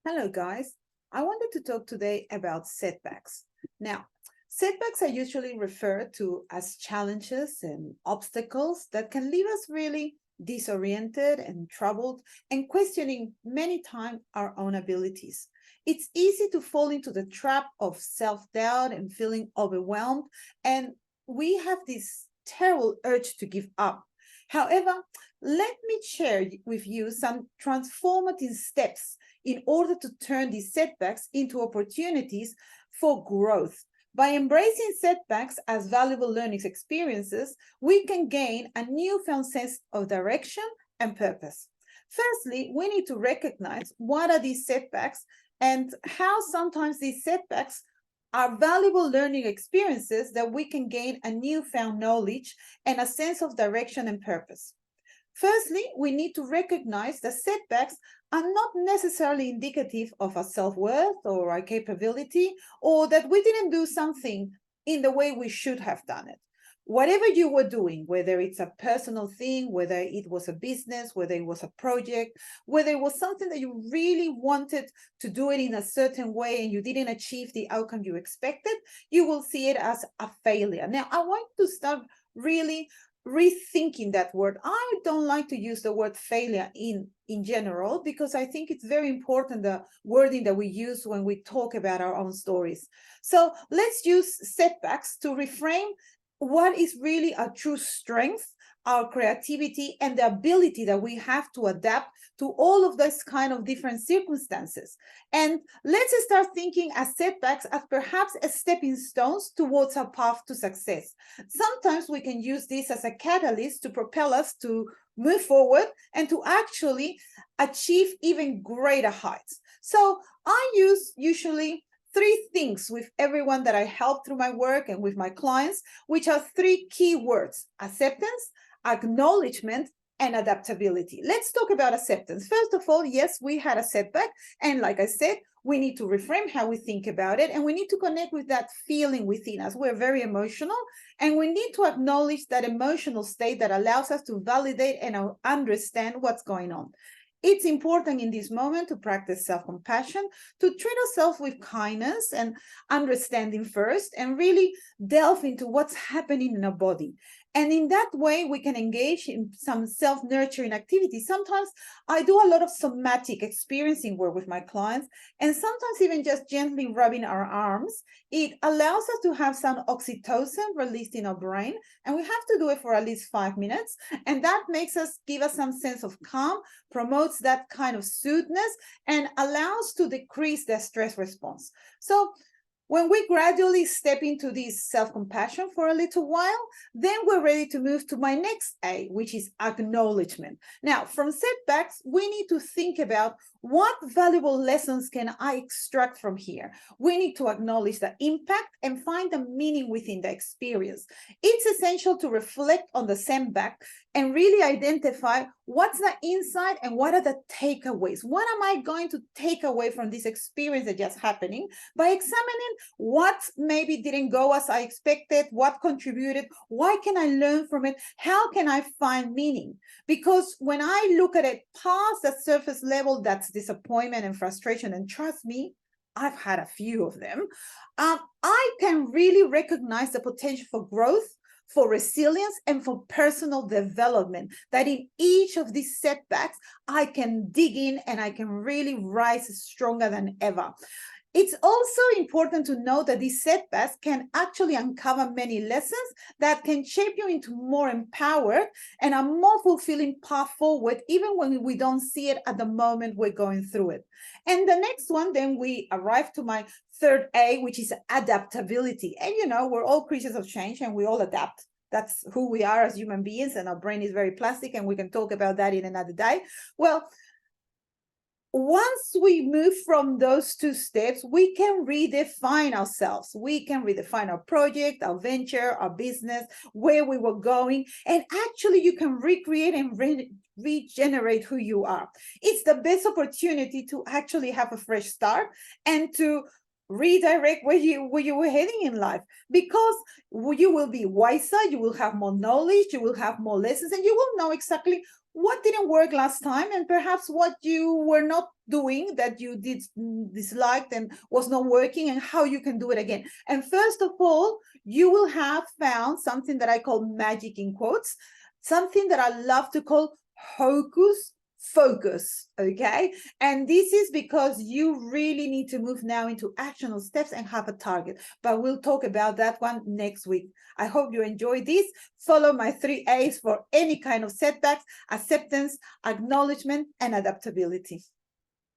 Hello, guys. I wanted to talk today about setbacks. Now, setbacks are usually referred to as challenges and obstacles that can leave us really disoriented and troubled and questioning many times our own abilities. It's easy to fall into the trap of self doubt and feeling overwhelmed, and we have this terrible urge to give up. However, let me share with you some transformative steps in order to turn these setbacks into opportunities for growth. By embracing setbacks as valuable learning experiences, we can gain a newfound sense of direction and purpose. Firstly, we need to recognize what are these setbacks and how sometimes these setbacks are valuable learning experiences that we can gain a newfound knowledge and a sense of direction and purpose. Firstly, we need to recognize that setbacks are not necessarily indicative of our self-worth or our capability, or that we didn't do something in the way we should have done it. Whatever you were doing, whether it's a personal thing, whether it was a business, whether it was a project, whether it was something that you really wanted to do it in a certain way and you didn't achieve the outcome you expected, you will see it as a failure. Now, I want to start really rethinking that word. I don't like to use the word failure in general because I think it's very important, the wording that we use when we talk about our own stories. So let's use setbacks to reframe what is really our true strength, our creativity, and the ability that we have to adapt to all of those kind of different circumstances. And let's start thinking as setbacks as perhaps as stepping stones towards our path to success. Sometimes we can use this as a catalyst to propel us to move forward and to actually achieve even greater heights. So I use usually three things with everyone that I help through my work and with my clients, which are three key words: acceptance, acknowledgement, and adaptability. Let's talk about acceptance. First of all, yes, we had a setback. And like I said, we need to reframe how we think about it. And we need to connect with that feeling within us. We're very emotional. And we need to acknowledge that emotional state that allows us to validate and understand what's going on. It's important in this moment to practice self-compassion, to treat ourselves with kindness and understanding first, and really delve into what's happening in our body. And in that way, we can engage in some self-nurturing activities. Sometimes I do a lot of somatic experiencing work with my clients, and sometimes even just gently rubbing our arms, it allows us to have some oxytocin released in our brain, and we have to do it for at least 5 minutes. And that makes us give us some sense of calm, promotes that kind of soothness, and allows to decrease the stress response. So when we gradually step into this self-compassion for a little while, then we're ready to move to my next A, which is acknowledgement. Now, from setbacks, we need to think about what valuable lessons can I extract from here. We need to acknowledge the impact and find the meaning within the experience. It's essential to reflect on the setback and really identify what's the insight and what are the takeaways. What am I going to take away from this experience that's just happening by examining what maybe didn't go as I expected, what contributed, why can I learn from it, how can I find meaning? Because when I look at it past the surface level, that's disappointment and frustration, and trust me, I've had a few of them, I can really recognize the potential for growth, for resilience, and for personal development, that in each of these setbacks, I can dig in and I can really rise stronger than ever. It's also important to know that these setbacks can actually uncover many lessons that can shape you into more empowered and a more fulfilling path forward, even when we don't see it at the moment we're going through it. And the next one, then we arrive to my third A, which is adaptability. And we're all creatures of change and we all adapt. That's who we are as human beings, and our brain is very plastic, and we can talk about that in another day. Well, once we move from those two steps, we can redefine ourselves. We can redefine our project, our venture, our business, where we were going. And actually, you can recreate and regenerate who you are. It's the best opportunity to actually have a fresh start and to redirect where you were heading in life, because you will be wiser, you will have more knowledge, you will have more lessons, and you will know exactly what didn't work last time, and perhaps what you were not doing that you did disliked and was not working, and how you can do it again. And first of all, you will have found something that I call magic in quotes, something that I love to call hocus focus. Okay, and this is because you really need to move now into actionable steps and have a target, but we'll talk about that one next week. I hope you enjoy this. Follow my 3 A's for any kind of setbacks: acceptance, acknowledgement, and adaptability.